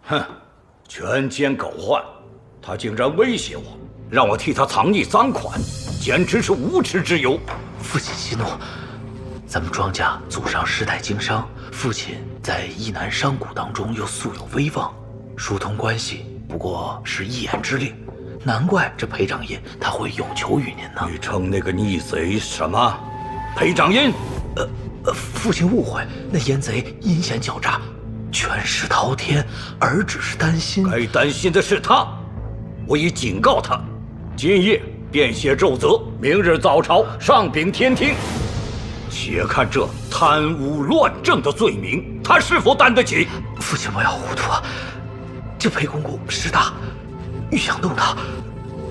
哼，权奸狗患，他竟然威胁我，让我替他藏匿赃款，简直是无耻之尤。父亲息怒，咱们庄家祖上世代经商，父亲在义南商贾当中又素有威望，疏通关系不过是一言之令，难怪这裴掌印他会有求于您呢。你称那个逆贼什么？裴掌印？父亲误会，那阉贼阴险狡诈，权势滔天，儿只是担心。该担心的是他，我已警告他，今夜便写奏折，明日早朝上禀天听。且看这贪污乱政的罪名，他是否担得起？父亲不要糊涂啊！这裴公公势大，欲想动他，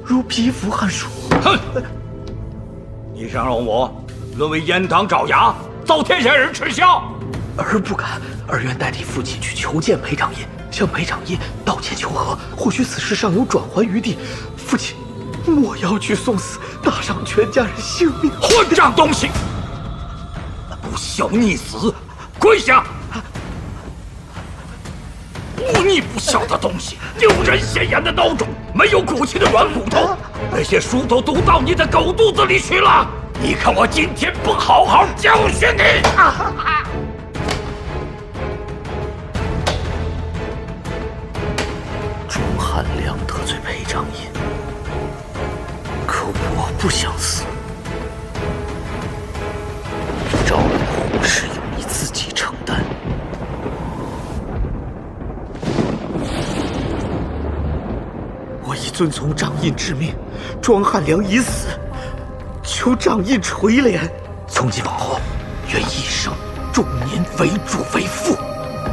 如蚍蜉撼树。哼！你想让我沦为阉党爪牙，遭天下人耻笑？儿不敢，儿愿代替父亲去求见裴掌印，向裴掌印道歉求和，或许此事尚有转圜余地。父亲，莫要去送死，搭上全家人性命！混账东西！不孝逆子，跪下！不逆不孝的东西，丢人现眼的孬种，没有骨气的软骨头，那些书都读到你的狗肚子里去了！你看我今天不好好教训你！钟汉良得罪裴掌印，可我不想死。招来的祸事由你自己承担。我已遵从掌印之命，庄汉良已死，求掌印垂怜。从今往后，愿一生重您为主为父，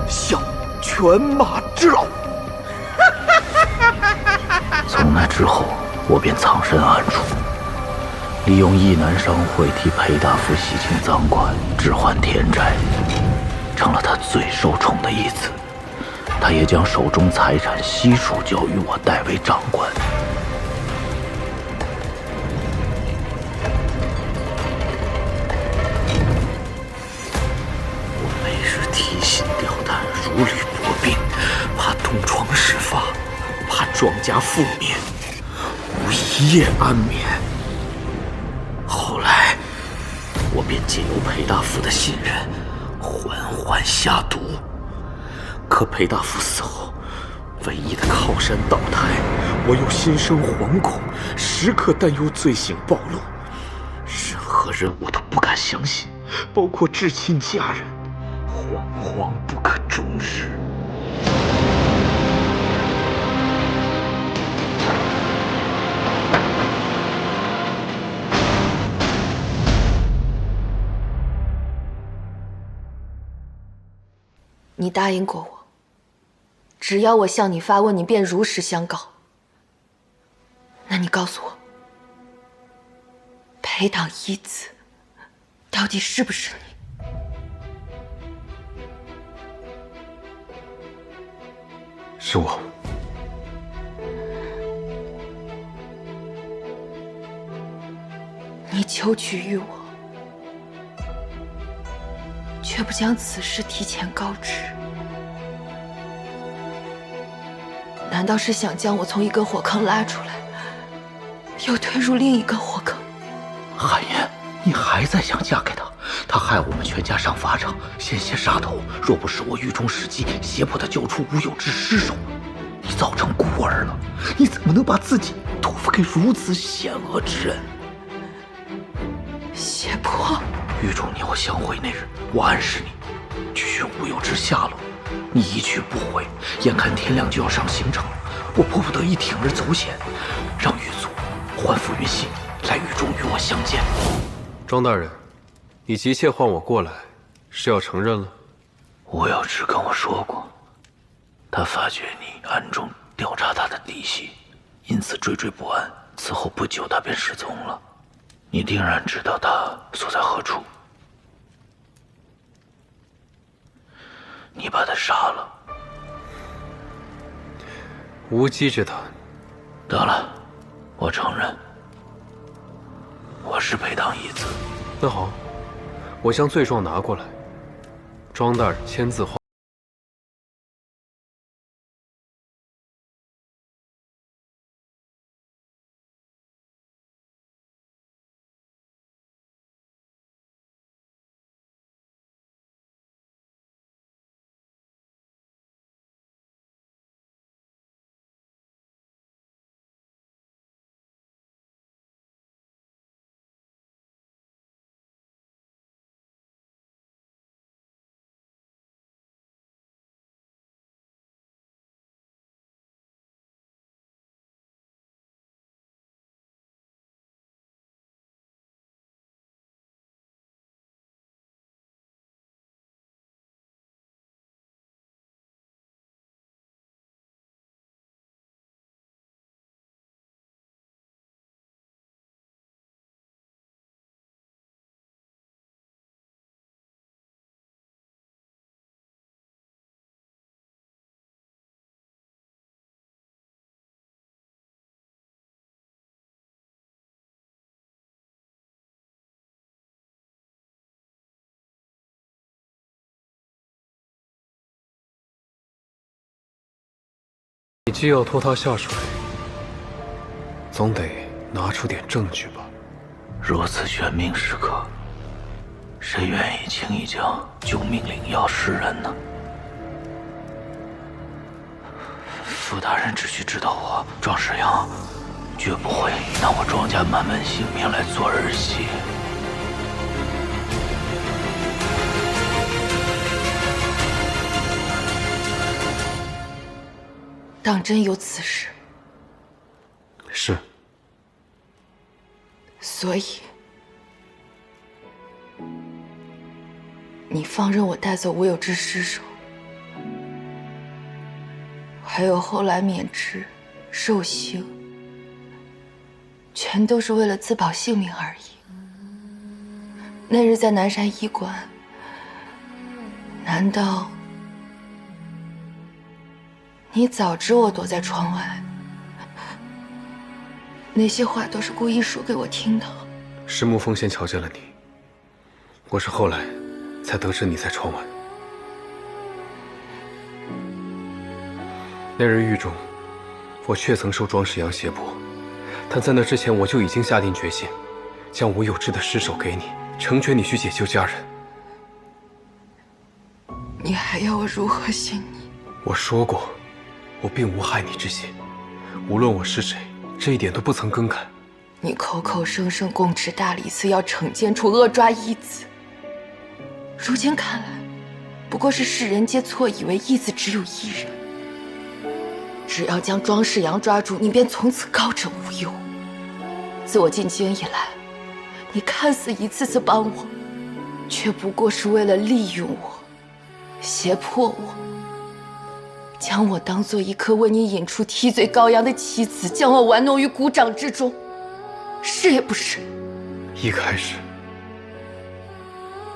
效犬马之劳。从那之后，我便藏身暗处，利用义南商会替裴大夫洗清赃款，置换田宅，成了他最受宠的一子。他也将手中财产悉数交予我代为掌管。我每日提心吊胆，如履薄冰，怕东窗事发，怕庄家覆灭，无一夜安眠。后来，我便借由裴大夫的信任，缓缓下毒。可裴大夫死后，唯一的靠山倒台，我又心生惶恐，时刻担忧罪行暴露，任何人我都不敢相信，包括至亲家人，惶惶不可终日。你答应过我，只要我向你发问，你便如实相告。那你告诉我，裴党一子到底是不是你？是我。你求娶于我，却不将此事提前告知，难道是想将我从一个火坑拉出来，又推入另一个火坑？韩嫣，你还在想嫁给他？他害我们全家上法场，险些杀头。若不是我狱中时机，胁迫他交出无有之尸首，你早成孤儿了。你怎么能把自己托付给如此险恶之人？胁迫？狱中你我相会那日，我暗示你去寻无有之下落，你一去不回，眼看天亮就要上刑场了，我迫不得已铤而走险，让狱卒唤傅云熙来狱中与我相见。庄大人，你急切唤我过来，是要承认了？吴有之跟我说过，他发觉你暗中调查他的底细，因此惴惴不安。此后不久，他便失踪了。你定然知道他所在何处。你把他杀了。无稽之谈。得了，我承认，我是裴党一子。那好，我将罪状拿过来，庄大人签字画。既要拖他下水，总得拿出点证据吧。如此玄冥时刻，谁愿意轻易将救命令要示人呢？傅大人只需知道我庄世阳绝不会拿我庄家满门性命来做儿戏。当真有此事？是。所以，你放任我带走我有志尸首，还有后来免职、受刑，全都是为了自保性命而已。那日在南山医馆，难道你早知我躲在窗外？那些话都是故意说给我听的。是沐风先瞧见了你，我是后来才得知你在窗外。那日狱中，我确曾受庄世阳胁迫，但在那之前我就已经下定决心，将我有志的尸首给你，成全你去解救家人。你还要我如何信你？我说过，我并无害你之心，无论我是谁，这一点都不曾更改。你口口声声公职大理寺要惩奸除恶抓义子，如今看来，不过是世人皆错以为义子只有一人。只要将庄世阳抓住，你便从此高枕无忧。自我进京以来，你看似一次次帮我，却不过是为了利用我，胁迫我，将我当做一颗为你引出提嘴羔羊的棋子，将我玩弄于股掌之中，是也不是？一开始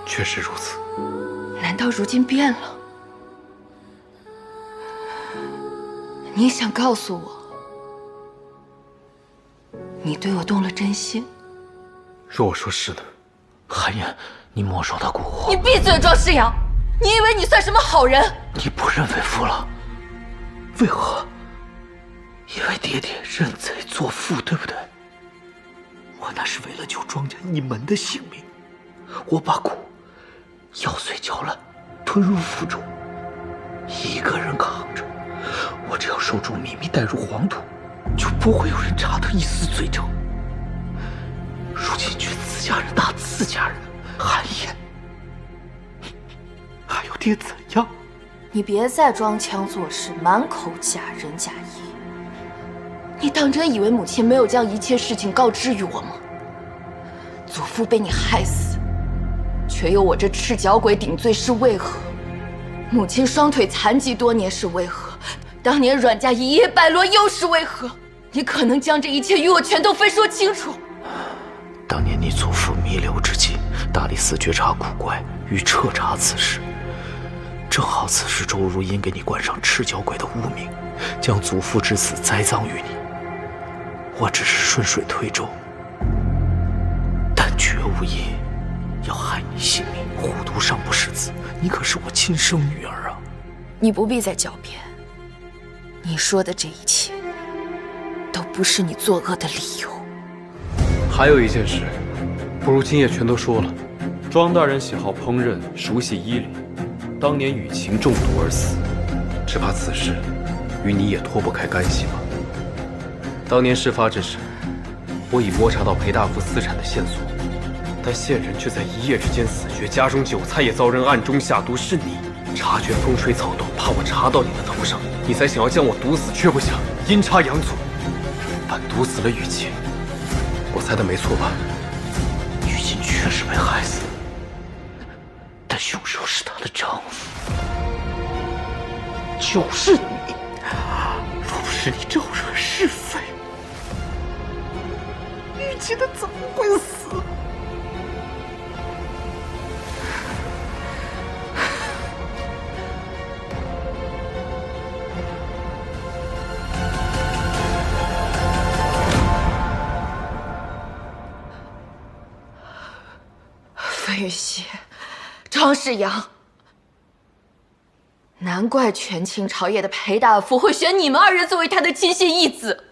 确实如此。难道如今变了？你想告诉我，你对我动了真心？若我说是呢？韩言，你莫受他蛊惑。你闭嘴，庄世阳！你以为你算什么好人？你不认为父了？为何？因为爹爹认贼作父，对不对？我那是为了救庄家一门的性命，我把蛊咬碎嚼烂，吞入腹中，一个人扛着。我只要守住秘密，带入黄土，就不会有人查得一丝罪证。如今却自家人打自家人，韩言，还有爹怎样？你别再装腔作势，满口假仁假义。你当真以为母亲没有将一切事情告知于我吗？祖父被你害死，却由我这赤脚鬼顶罪是为何？母亲双腿残疾多年是为何？当年阮家一夜败落又是为何？你可能将这一切与我全都分说清楚。当年你祖父弥留之际，大理寺觉察古怪，欲彻查此事。正好此时周如因给你冠上赤脚鬼的污名，将祖父之死栽赃于你。我只是顺水推舟，但绝无意要害你性命。虎毒尚不食子，你可是我亲生女儿啊！你不必再狡辩，你说的这一切都不是你作恶的理由。还有一件事，不如今夜全都说了。庄大人喜好烹饪，熟悉医理，当年雨晴中毒而死，只怕此事与你也脱不开干系吧。当年事发之时，我已摸查到裴大夫私产的线索，但线人却在一夜之间死绝，家中酒菜也遭人暗中下毒，是你察觉风吹草动，怕我查到你的头上，你才想要将我毒死，却不想阴差阳错，反毒死了雨晴。我猜的没错吧？雨晴确实被害死，但凶手是她的丈夫，就是你。若不是你招惹是非，雨晴她怎么会死？费玉溪，庄世阳，难怪权倾朝野的裴大夫会选你们二人作为他的亲信义子。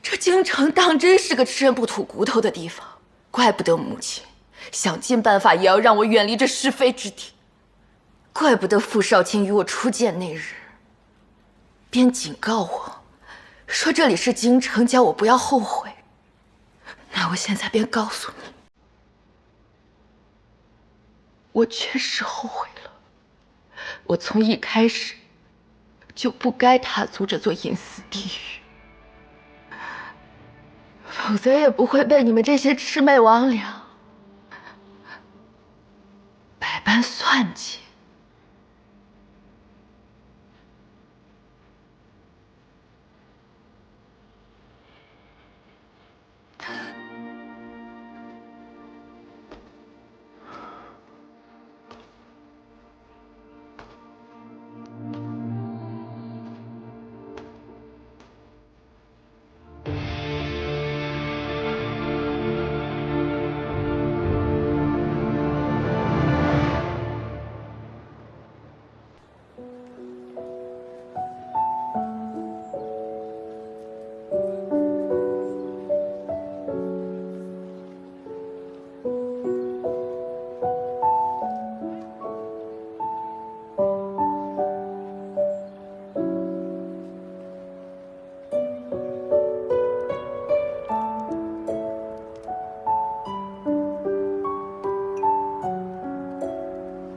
这京城当真是个吃人不吐骨头的地方，怪不得母亲想尽办法也要让我远离这是非之地。怪不得傅少卿与我初见那日，便警告我，说这里是京城，叫我不要后悔。那我现在便告诉你，我确实后悔了。我从一开始就不该踏足这座阴司地狱，否则也不会被你们这些魑魅魍魉百般算计。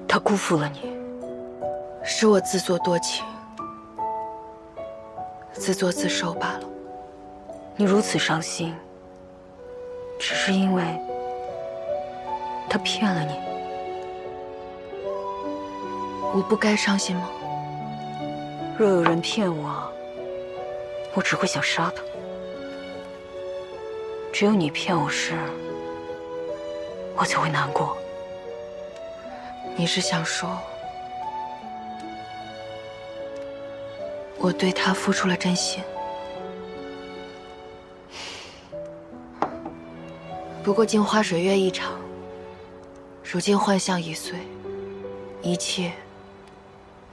他辜负了你，是我自作多情，自作自受罢了。你如此伤心，只是因为他骗了你。我不该伤心吗？若有人骗我，我只会想杀他。只有你骗我时，我才会难过。你是想说，我对他付出了真心？不过镜花水月一场，如今幻象已碎，一切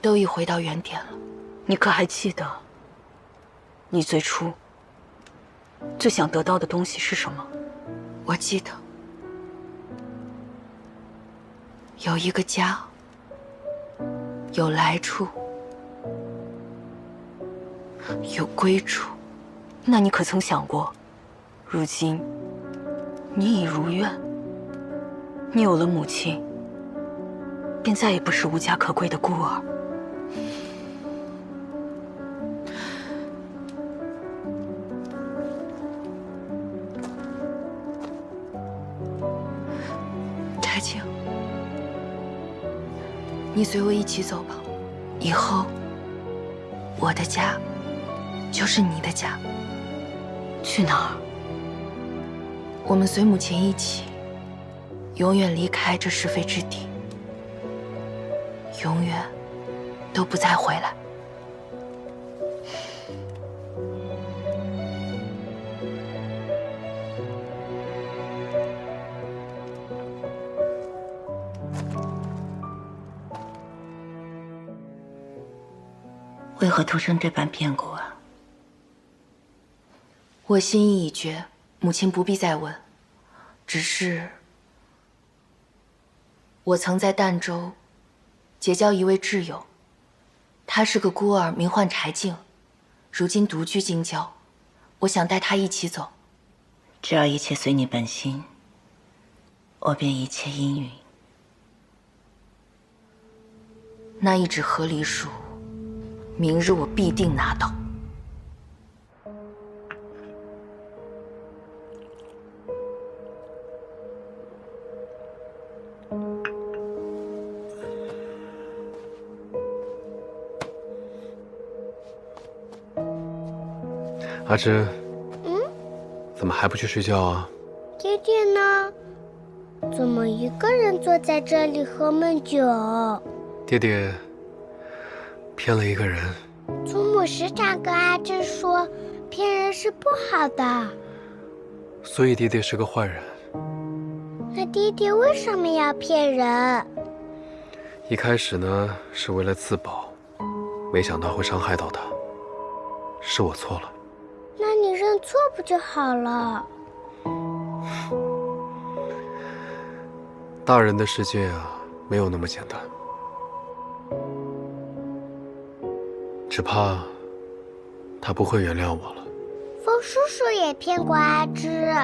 都已回到原点了。你可还记得，你最初最想得到的东西是什么？我记得。有一个家，有来处，有归处。那你可曾想过，如今你已如愿，你有了母亲，便再也不是无家可归的孤儿。太清，你随我一起走吧，以后我的家就是你的家。去哪儿？我们随母亲一起，永远离开这是非之地，永远都不再回来。为何徒生这般变故啊？我心意已决，母亲不必再问。只是我曾在儋州结交一位挚友，他是个孤儿，名唤柴静，如今独居京郊，我想带他一起走。只要一切随你本心，我便一切应允。那一纸和离书，明日我必定拿到。阿珍，怎么还不去睡觉啊？爹爹呢？怎么一个人坐在这里喝闷酒？爹爹骗了一个人。祖母时常跟阿珍说，骗人是不好的。所以爹爹是个坏人。那爹爹为什么要骗人？一开始呢，是为了自保，没想到会伤害到他，是我错了。那你认错不就好了？大人的世界啊，没有那么简单。只怕他不会原谅我了。风叔叔也骗过阿芝，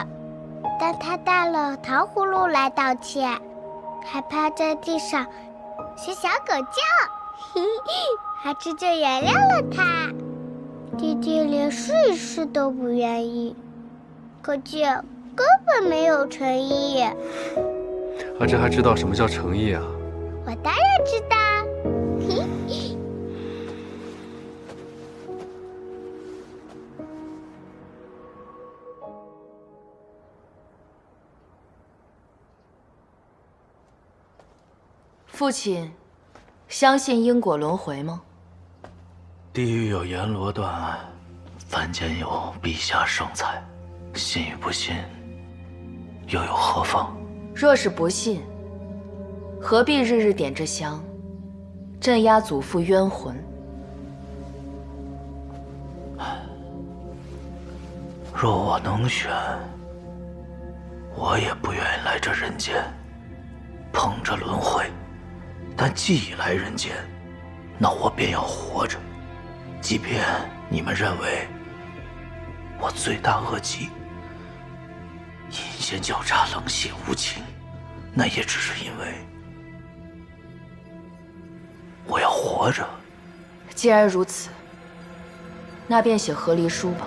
但他带了糖葫芦来道歉，还趴在地上学小狗叫，阿芝就原谅了他。弟弟连试一试都不愿意，可见根本没有诚意。阿芝还知道什么叫诚意啊？我当然知道。父亲，相信因果轮回吗？地狱有阎罗断案，凡间有陛下圣裁，信与不信，又有何妨？若是不信，何必日日点着香，镇压祖父冤魂？若我能选，我也不愿意来这人间，碰着轮回。但既已来人间，那我便要活着。即便你们认为我罪大恶极，阴险狡诈、冷血无情，那也只是因为我要活着。既然如此，那便写和离书吧。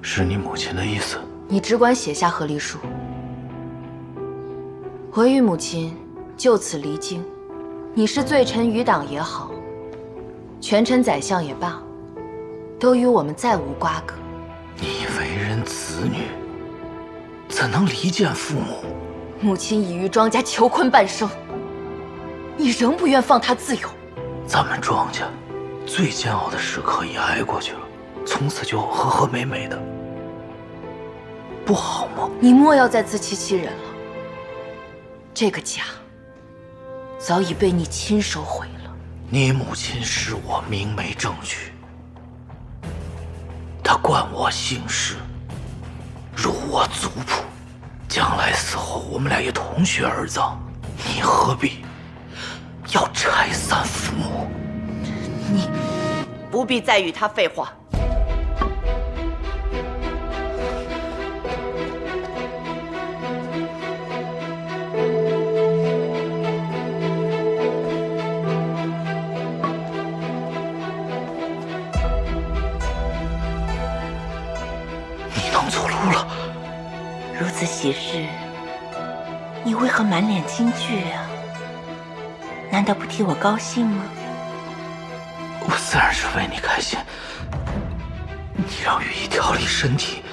是你母亲的意思？你只管写下和离书。我与母亲就此离京，你是罪臣余党也好，权臣宰相也罢，都与我们再无瓜葛。你为人子女，怎能离间父母？母亲已于庄家囚困半生，你仍不愿放她自由。咱们庄家最煎熬的时刻也挨过去了，从此就和和美美的，不好吗？你莫要再自欺欺人了。这个家早已被你亲手毁了。你母亲使我明媒正娶，她冠我姓氏，入我族谱，将来死后我们俩也同穴而葬，你何必要拆散父母？你不必再与他废话。如此喜事，你为何满脸惊惧啊？难道不替我高兴吗？我自然是为你开心。你让羽翼调理身体，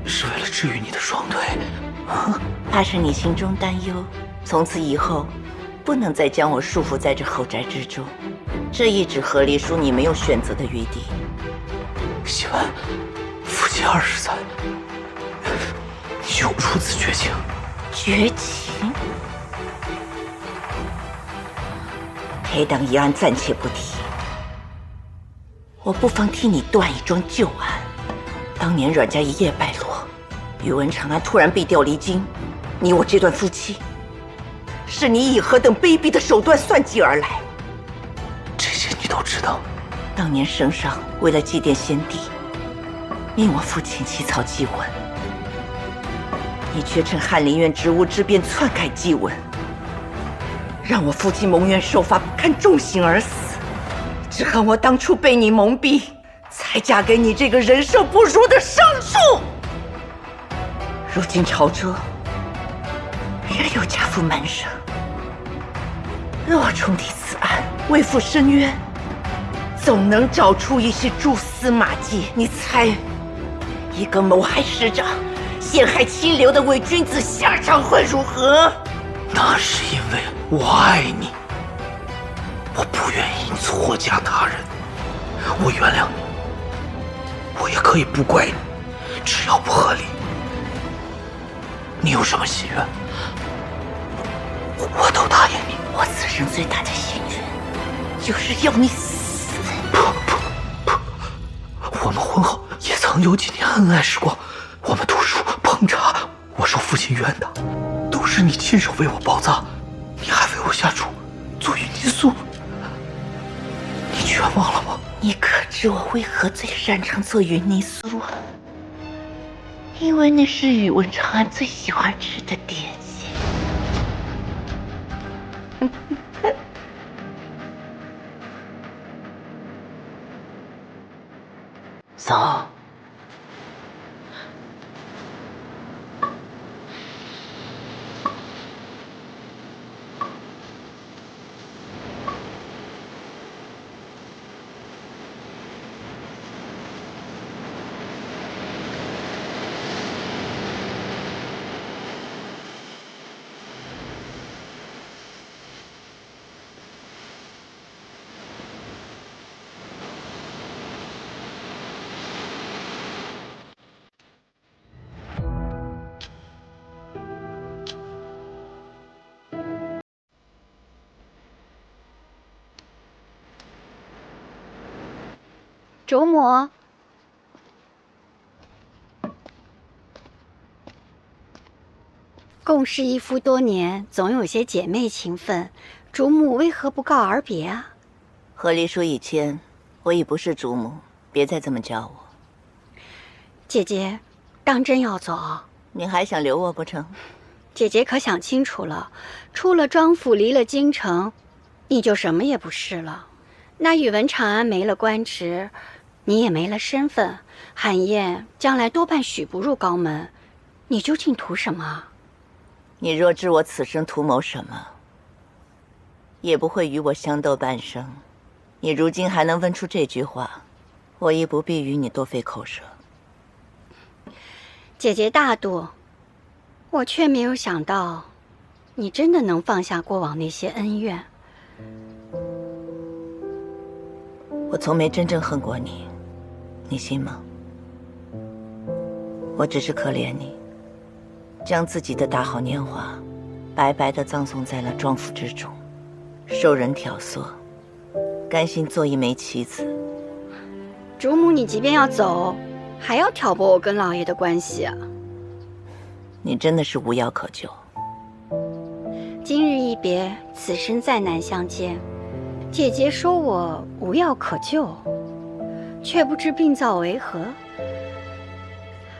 是为了治愈你的双腿。怕是你心中担忧，从此以后不能再将我束缚在这后宅之中。这一纸和离书，你没有选择的余地。希文，夫妻20载，你就如此绝情？绝情？裴党一案暂且不提，我不妨替你断一桩旧案。当年阮家一夜败落，宇文长安突然被调离京，你我这段夫妻，是你以何等卑鄙的手段算计而来？这些你都知道。当年圣上为了祭奠先帝，命我父亲起草祭文，你却趁翰林院职务之便篡改祭文，让我父亲蒙冤受罚，不堪重刑而死。只恨我当初被你蒙蔽，才嫁给你这个人兽不如的牲畜。如今朝中仍有家父满省，若重提此案，为父伸冤，总能找出一些蛛丝马迹。你猜，一个谋害师长、陷害清流的伪君子下场会如何？那是因为我爱你，我不愿意你错嫁他人。我原谅你，我也可以不怪你，只要不合理，你有什么心愿，我都答应你。我此生最大的心愿，就是要你死。不，我们婚后也曾有几年恩爱时光，我们读书烹茶，我受父亲冤的，都是你亲手为我包扎，你还为我下厨做芋泥酥，你全忘了吗？你可知我为何最擅长做芋泥酥啊？因为那是宇文长安最喜欢吃的点心。走。主母，共侍一夫多年，总有些姐妹情分。主母为何不告而别啊？和离书已签，我已不是主母，别再这么叫我。姐姐，当真要走？你还想留我不成？姐姐可想清楚了，出了庄府，离了京城，你就什么也不是了。那宇文长安没了官职，你也没了身份，韩燕将来多半许不入高门，你究竟图什么？你若知我此生图谋什么，也不会与我相斗半生。你如今还能问出这句话，我亦不必与你多费口舌。姐姐大度，我却没有想到，你真的能放下过往那些恩怨。我从没真正恨过你，你信吗？我只是可怜你，将自己的大好年华白白地葬送在了庄府之中，受人挑唆，甘心做一枚棋子。主母，你即便要走，还要挑拨我跟老爷的关系啊？你真的是无药可救。今日一别，此生再难相见。姐姐说我无药可救，却不知病灶为何，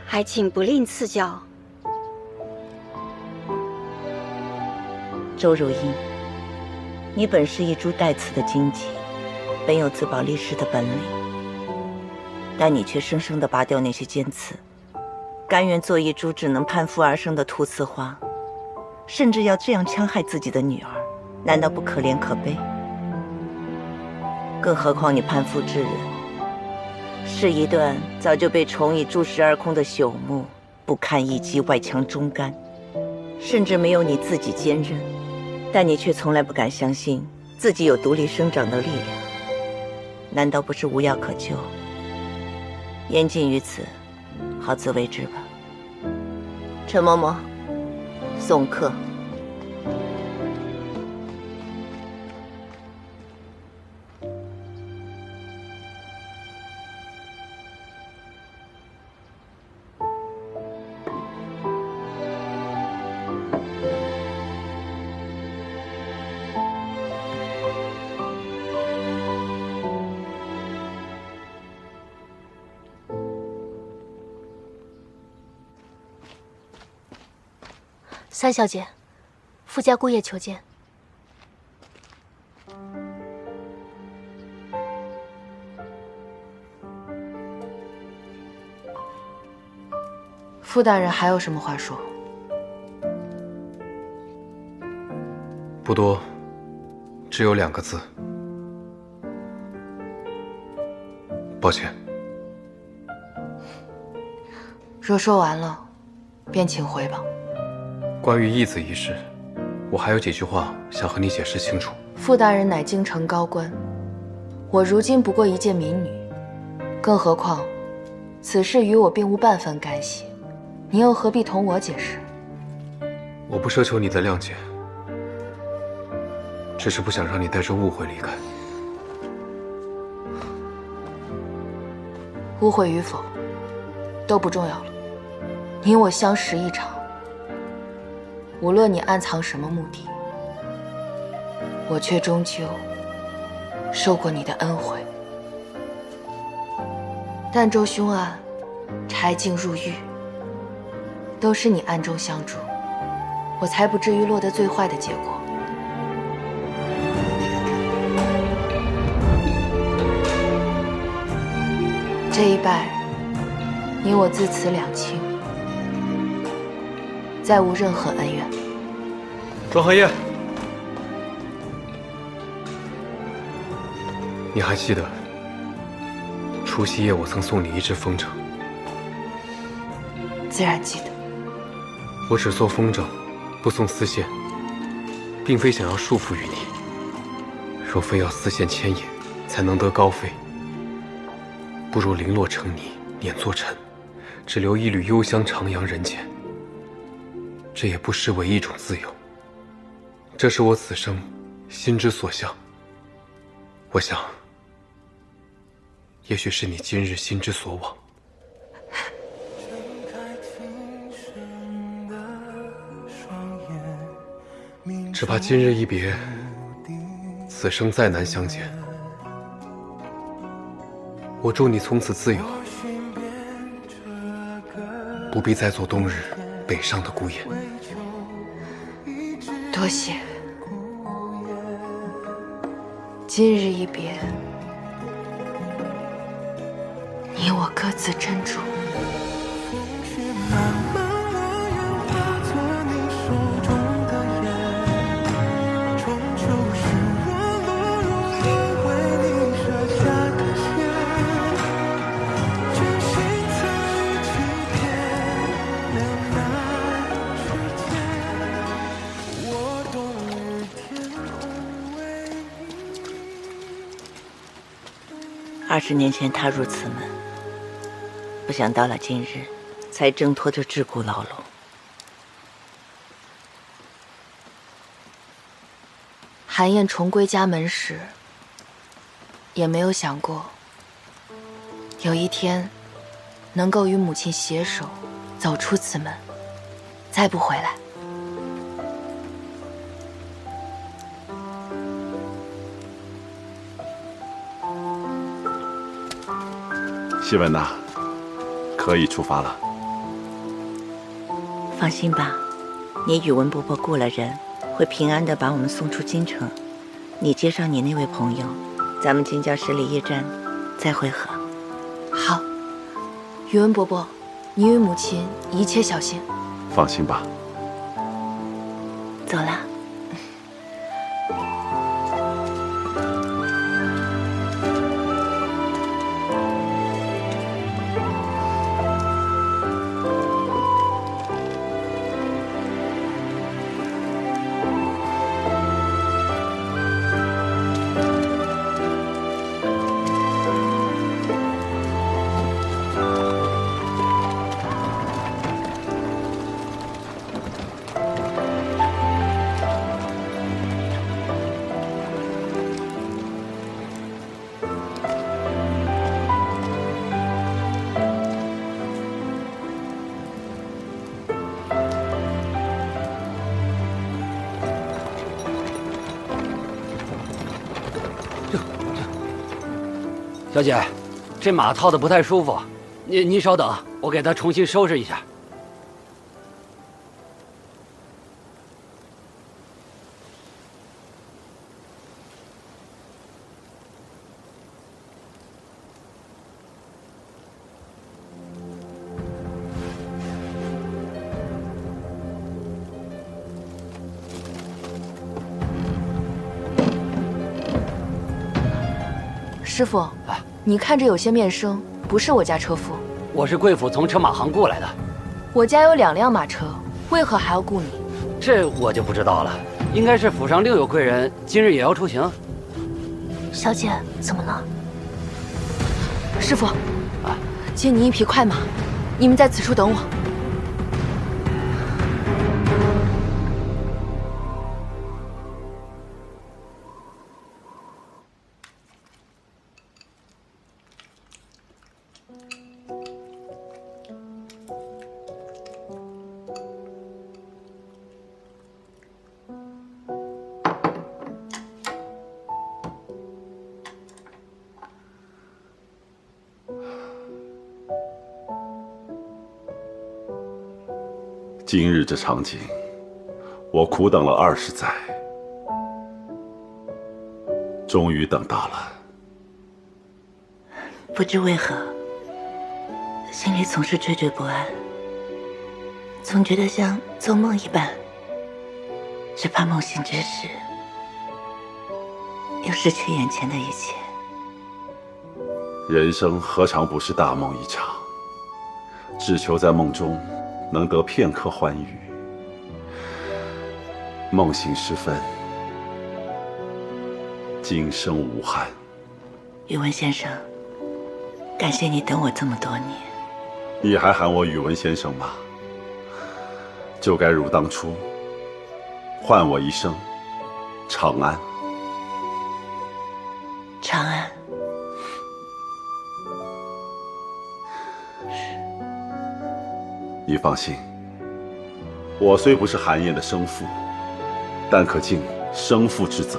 还请不吝赐教。周如英，你本是一株带刺的荆棘，本有自保立世的本领，但你却生生地拔掉那些尖刺，甘愿做一株只能攀附而生的菟丝花，甚至要这样戕害自己的女儿，难道不可怜可悲？更何况你攀附之人，是一段早就被虫蚁蛀食而空的朽木，不堪一击，外强中干，甚至没有你自己坚韧，但你却从来不敢相信自己有独立生长的力量，难道不是无药可救？言尽于此，好自为之吧。陈嬷嬷，送客。三小姐，富家姑爷求见。傅大人还有什么话说？不多，只有2个字。抱歉。若说完了，便请回吧。关于义子一事，我还有几句话想和你解释清楚。傅大人乃京城高官，我如今不过一介民女，更何况此事与我并无半分干系，你又何必同我解释？我不奢求你的谅解，只是不想让你带着误会离开。误会与否，都不重要了。你我相识一场，无论你暗藏什么目的，我却终究受过你的恩惠。儋州凶案，柴静入狱，都是你暗中相助，我才不至于落得最坏的结果。这一拜，你我自此两清，再无任何恩怨。庄寒夜，你还记得除夕夜我曾送你一支风筝？自然记得。我只送风筝，不送丝线，并非想要束缚于你。若非要丝线牵引，才能得高飞，不如零落成泥，碾作尘，只留一缕幽香徜徉人间。这也不失为一种自由。这是我此生心之所向。我想，也许是你今日心之所往。只怕今日一别，此生再难相见。我祝你从此自由，不必再做冬日北上的孤雁。多谢。今日一别，你我各自珍重。20年前踏入此门，不想到了今日，才挣脱这桎梏牢笼。韩燕重归家门时，也没有想过，有一天能够与母亲携手走出此门，再不回来。希文呐，可以出发了。放心吧，你宇文伯伯雇了人，会平安地把我们送出京城。你接上你那位朋友，咱们京郊10里驿站再会合。好，宇文伯伯，你与母亲一切小心。放心吧。走了。小姐，这马套的不太舒服，您稍等，我给它重新收拾一下。师傅，你看着有些面生，不是我家车夫。我是贵府从车马行雇来的。我家有2辆马车，为何还要雇你？这我就不知道了，应该是府上另有贵人，今日也要出行。小姐，怎么了？师傅，借你一匹快马，你们在此处等我。今日这场景，我苦等了20载，终于等到了。不知为何，心里总是惴惴不安，总觉得像做梦一般，只怕梦醒之时，又失去眼前的一切。人生何尝不是大梦一场？只求在梦中能得片刻欢愉。梦醒时分，今生无憾。宇文先生，感谢你等我这么多年。你还喊我宇文先生吗？就该如当初，唤我一声长安。长安。你放心，我虽不是韩烨的生父，但可尽生父之责。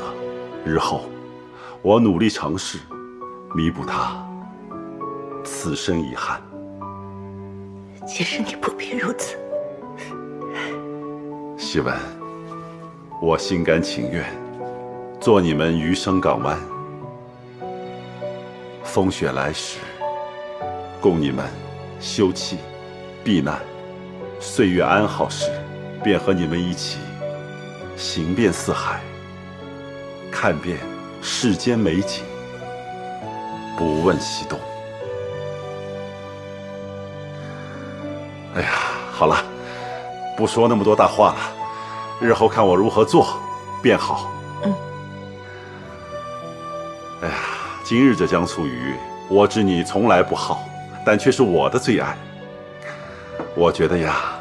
日后，我努力成事，弥补他此生遗憾。其实你不必如此。希文，我心甘情愿做你们余生港湾。风雪来时，供你们休憩、避难；岁月安好时，便和你们一起行遍四海，看遍世间美景，不问西东。哎呀，好了，不说那么多大话了，日后看我如何做便好。哎呀，今日这江醋鱼，我知你从来不好，但却是我的最爱。我觉得呀，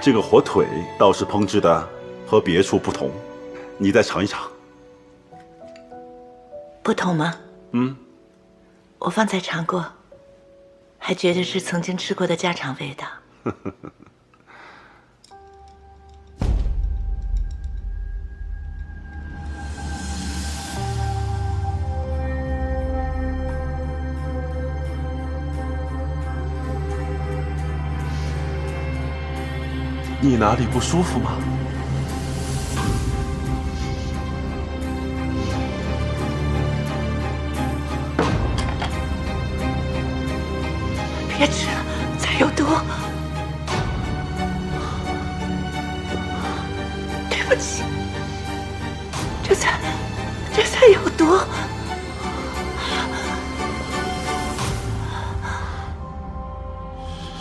这个火腿倒是烹制的和别处不同，你再尝一尝。不同吗？我方才尝过，还觉得是曾经吃过的家常味道。你哪里不舒服吗？别吃了，菜有毒。对不起，这菜有毒。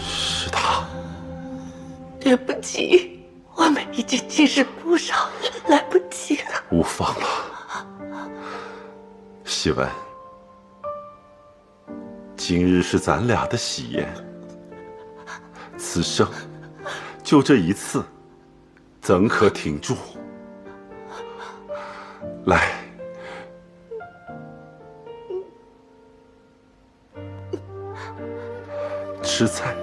是他。对不起，我们已经今日不少，来不及了。无妨了，希文。今日是咱俩的喜宴，此生就这一次，怎可挺住？来，吃菜。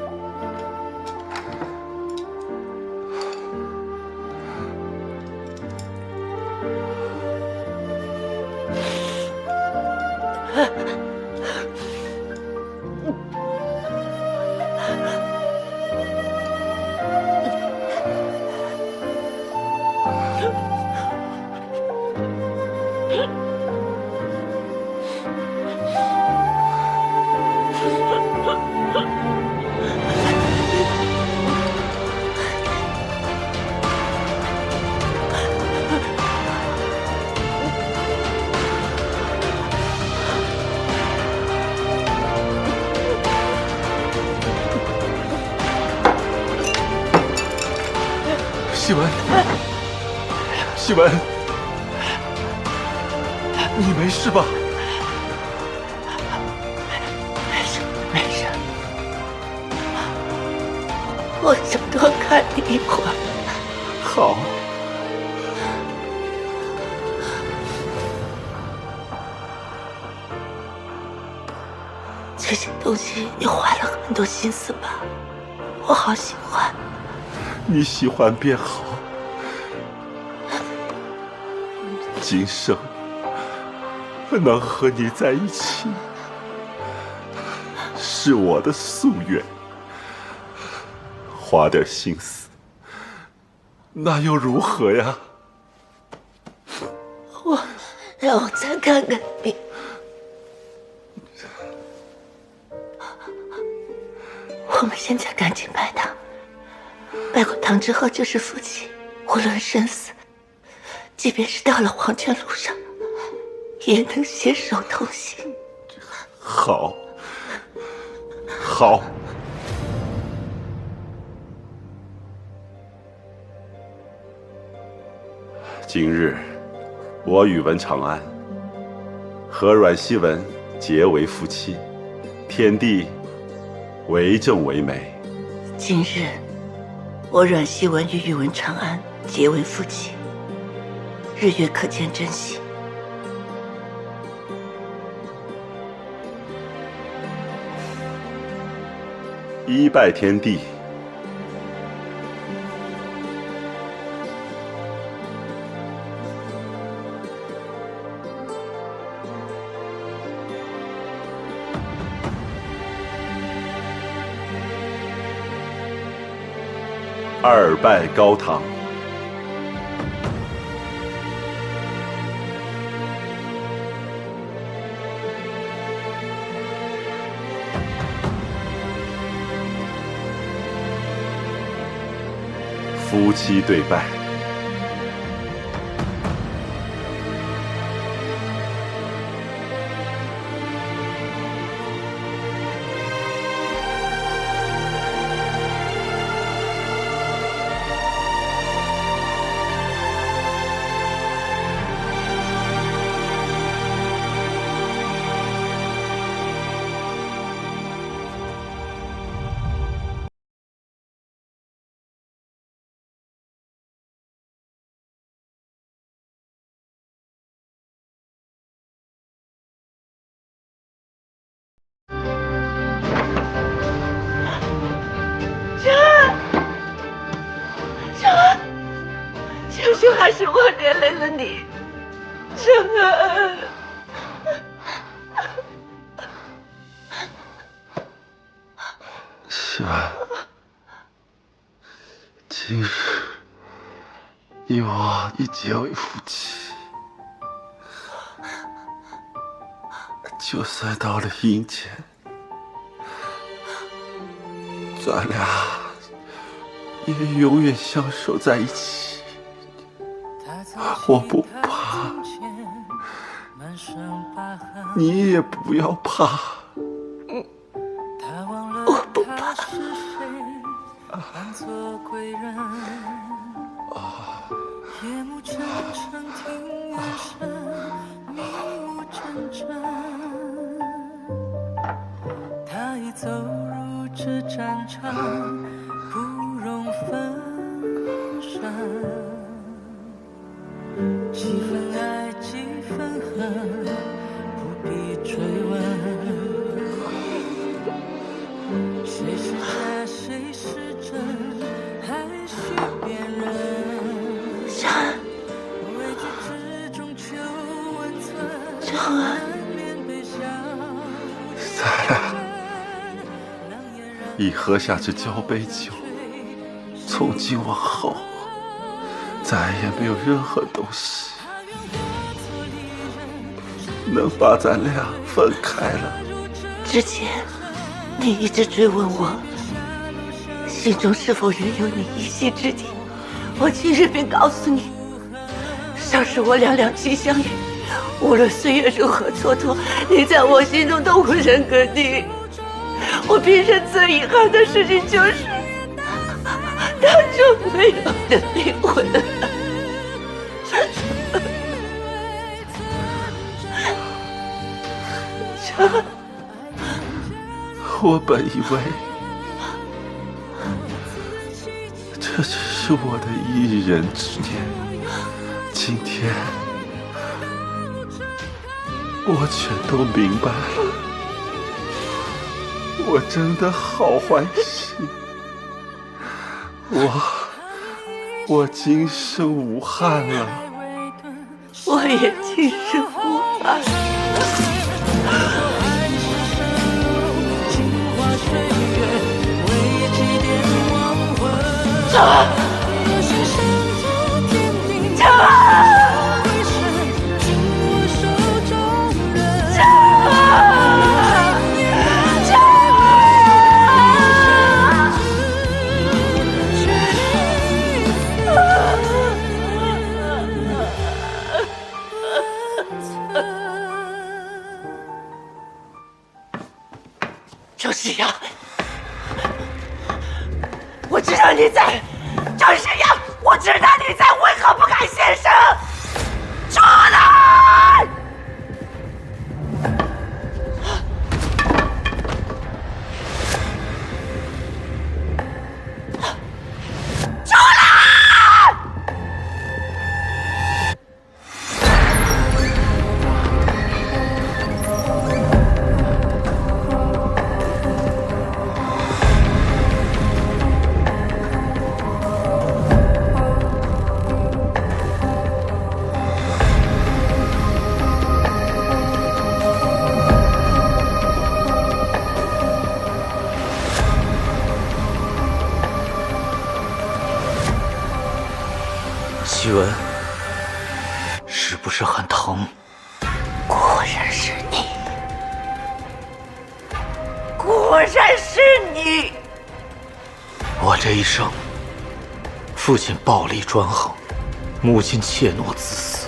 希文，希文，你没事吧？没事，没事。我想多看你一会儿。好。这些东西你花了很多心思吧？我好喜欢。你喜欢便好。今生能和你在一起，是我的夙愿。花点心思，那又如何呀？让我再看看你。我们现在赶紧拜堂，拜过堂之后就是夫妻，无论生死，即便是到了黄泉路上，也能携手同行。好，好。今日，我宇文长安和阮希文结为夫妻，天地为证为媒。今日，我阮希文与宇文长安结为夫妻，日月可见珍惜。一拜天地，二拜高堂。夫妻对拜。求求还是我连累了你，承恩。希文，今日你我已结为夫妻，就算到了阴间，咱俩也永远相守在一起。我不怕，你也不要怕。我不怕。他已走入这战场，不容分身。几分爱，几分恨，不必追问。谁是假，谁是真，还需辨认。畏惧之中求温存，难免悲伤。咱俩已喝下这交杯酒，从今往后再也没有任何东西能把咱俩分开了。之前你一直追问我，心中是否仍有你一席之地，我今日便告诉你，尚是我俩两情相悦，无论岁月如何蹉跎，你在我心中都无人可替。我毕生最遗憾的事情就是，他就没有了灵魂。我本以为是我的一人之念。今天我全都明白了，我真的好欢喜。我今生无憾了。我也今生无憾。张世阳，我知道你在。张世阳，我知道你在，为何不敢现身？出来！出来！希文，是不是很疼？果然是你，果然是你！我这一生，父亲暴力专横，母亲怯懦自私，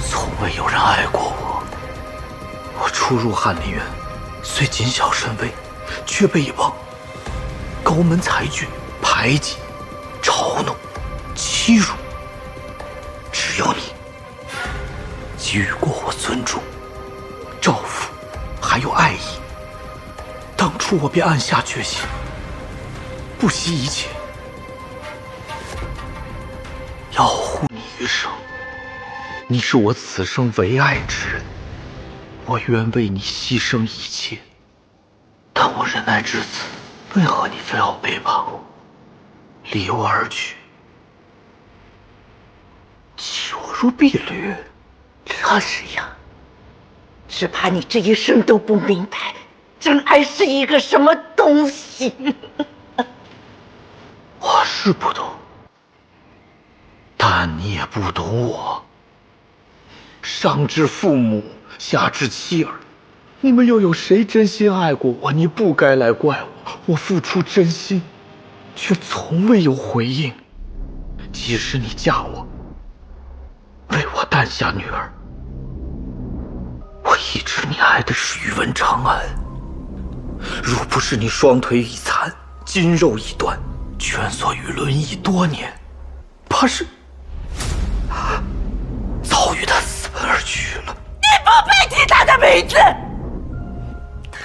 从未有人爱过我。我初入翰林院，虽谨小慎微，却被一帮高门才俊排挤、嘲弄、欺辱。只有你给予过我尊重、照拂，还有爱意。当初我便暗下决心，不惜一切要护你余生。你是我此生唯爱之人，我愿为你牺牲一切。但我忍耐至此，为何你非要背叛我，离我而去，弃我如敝履？张世阳，只怕你这一生都不明白，真爱是一个什么东西。我是不懂，但你也不懂我。上至父母，下至妻儿，你们又有谁真心爱过我？你不该来怪我，我付出真心，却从未有回应。即使你嫁我，为我诞下女儿，我一直你爱的是宇文长安。若不是你双腿已残，筋肉已断，蜷缩于轮椅多年，怕是早与他私奔而去了。你不配提他的名字，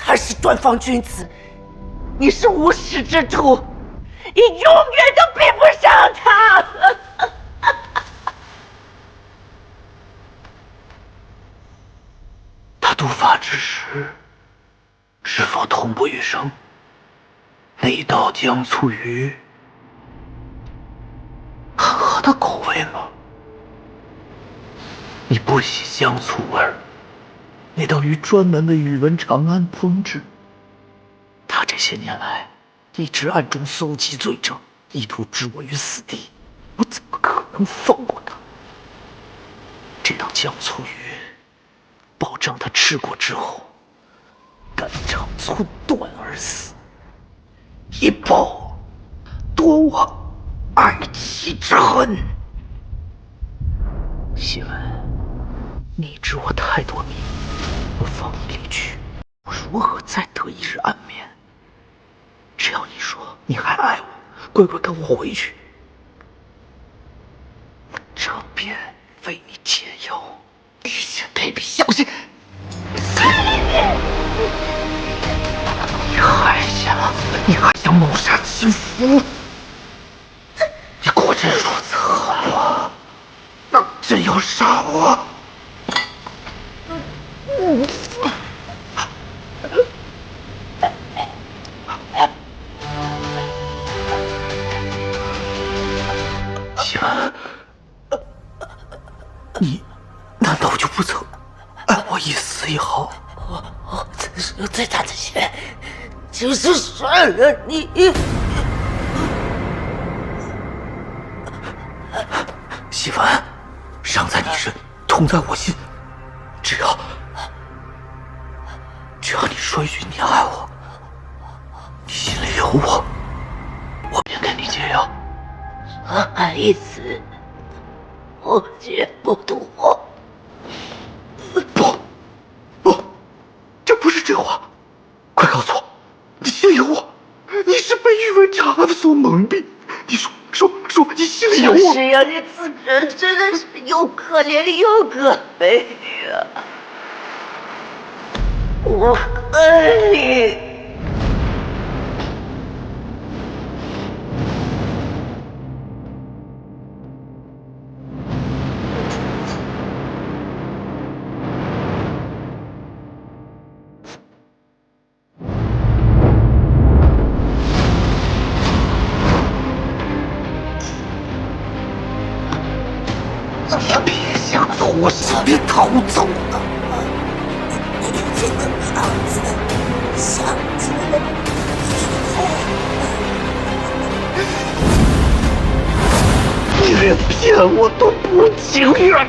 他是端方君子，你是无耻之徒，你永远都比不上他。他毒发之时，是否同步余生？那道姜醋鱼，很合他口味吗？你不喜姜醋味儿，那道鱼专门为宇文长安烹制。他这些年来一直暗中搜集罪证，意图置我于死地，我怎么可能放过他？这道姜醋鱼，保证他吃过之后肝肠寸断而死，以报夺我爱妻之恨。希文，你知我太多秘密，我放你离去，我如何再得一日安眠？只要你说你还爱我，乖乖跟我回去，我这便为你解忧。你些卑鄙小心！你还想谋杀亲夫？是如此恶毒，当真要杀我？喜文，你难道就不曾爱我一丝一毫？我此生最大的心就是杀了你。喜文，伤在你身，痛在我心。只要你说一句你爱我，你心里有我，我便跟你解药。爱一死，我绝不渡我。不，这不是真话！快告诉我，你心里有我，你是被宇文长安所蒙蔽。你说，你心里有我。就是呀，你此人真的是又可怜又可悲呀！我恨你。你别想从我身边逃走了！你这个婊子，小子！你连骗我都不情愿！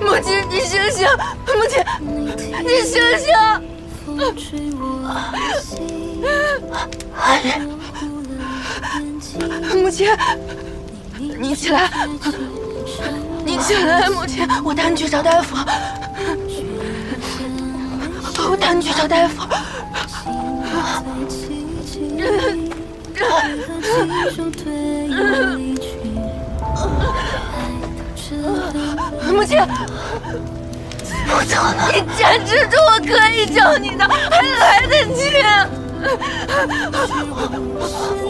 母亲，你醒醒！母亲，你醒醒！阿月，母亲，你起来！你起来，母亲，我带你去找大夫。我带你去找大夫。母亲，不走了！你坚持住，我可以救你的，还来得及。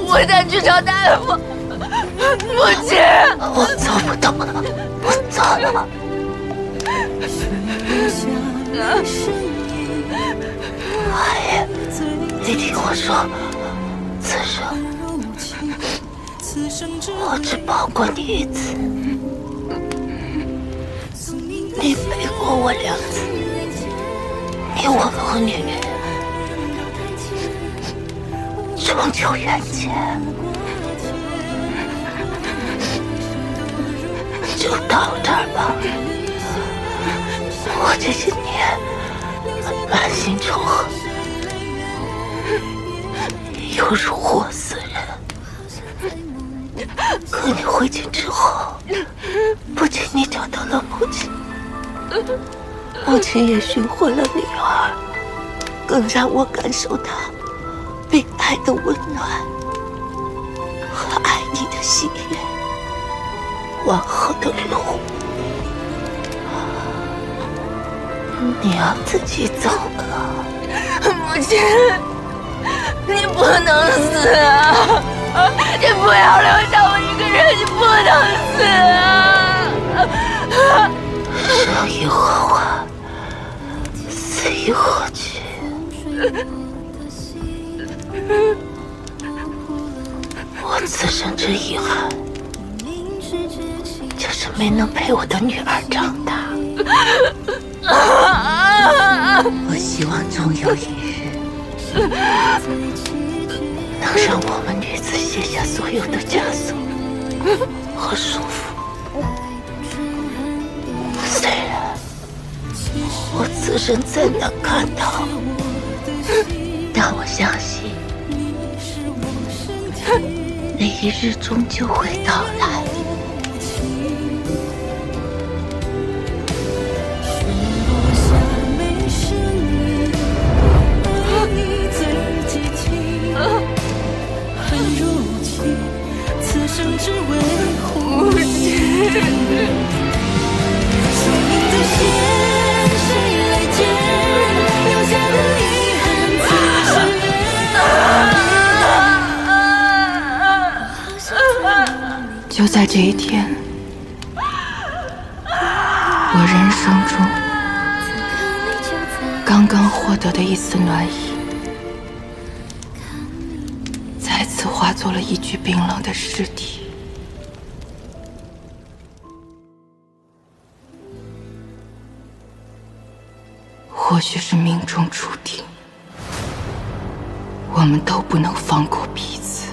我带你去找大夫。母亲，我走不动了，我走了。阿爷，你听我说，此生我只抱过你一次。你陪过我2次，你我母女终究缘尽，就到这儿吧。我这些年满心仇恨，犹如活死人。可你回京之后，不仅你找到了母亲，母亲也寻获了女儿，更让我感受到被爱的温暖和爱你的喜悦。往后的路，你要自己走了。母亲，你不能死啊！你不要留下我一个人，你不能死啊！生于何花，死于何去？我此生之遗憾，就是没能陪我的女儿长大。我希望终有一日，能让我们女子卸下所有的枷锁和束缚。虽然我此生再难看到，但我相信那一日终究会到来。就在这一天，我人生中刚刚获得的一丝暖意，再次化作了一具冰冷的尸体。或许是命中注定，我们都不能放过彼此。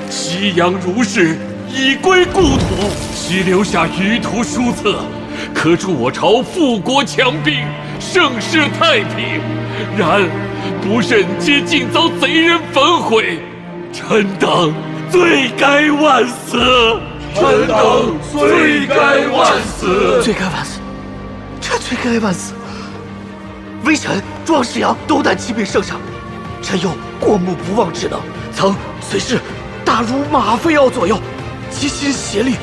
夕阳如逝，已归故土，须留下舆图书册，可助我朝富国强兵，盛世太平。然不慎皆尽遭贼人焚毁，臣等罪该万死！臣等罪该万死！罪该万死！臣罪该万死！微臣庄世阳斗胆骑兵圣上，臣有过目不忘之能，曾随侍大儒马飞傲左右，齐心协力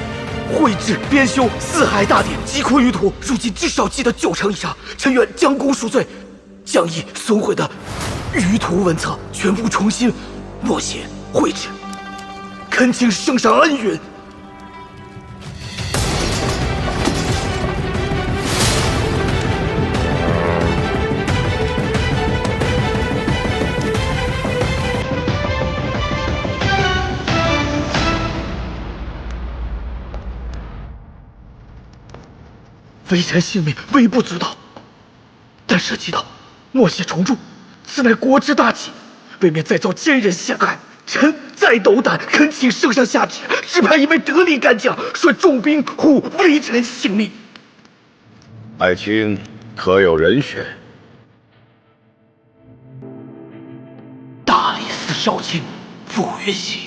绘制编修四海大典，击溃舆图，如今至少记得9成以上。臣愿将功赎罪，将已损毁的舆图文册全部重新摹写绘制，恳请圣上恩允。微臣性命微不足道，但涉及到默写重铸，此乃国之大忌，未免再遭奸人陷害。臣再斗胆，恳请圣上下旨，指派一位得力干将，率重兵护微臣性命。爱卿可有人选？大理寺少卿傅云熙。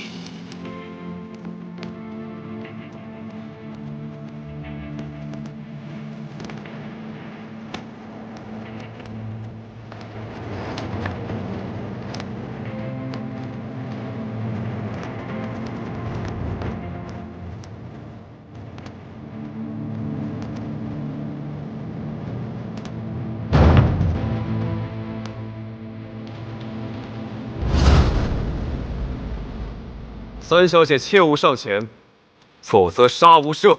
三小姐切勿上前，否则杀无赦。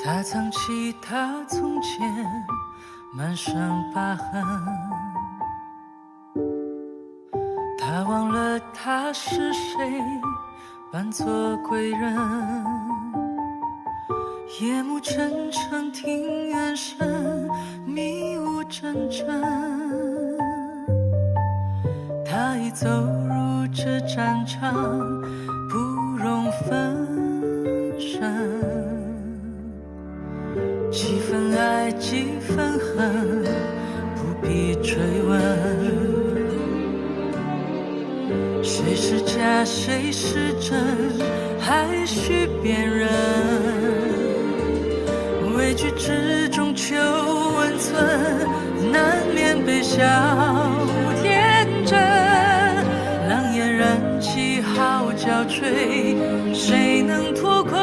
他藏起他从前满身疤痕，他忘了他是谁，扮作贵人。夜幕沉沉，庭院深，迷雾阵阵。他已走入这战场，不容分身。几分爱，几分恨，不必追问。谁是假，谁是真，还需辨认。畏惧之中求温存，难免被笑天真。狼烟燃起，号角吹，谁能脱困？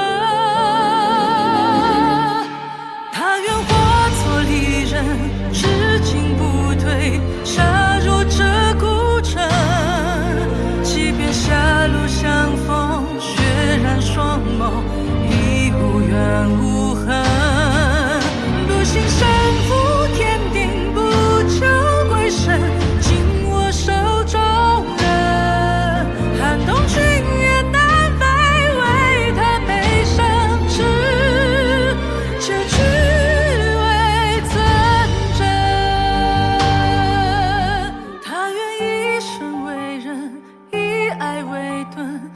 知进不退，杀入这古城。即便狭路相逢，血染双眸，已无怨无恨。不信胜负天定，不求归身，尽我手中人。寒冬君也难飞，为他背生至，结局。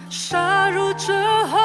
杀入这后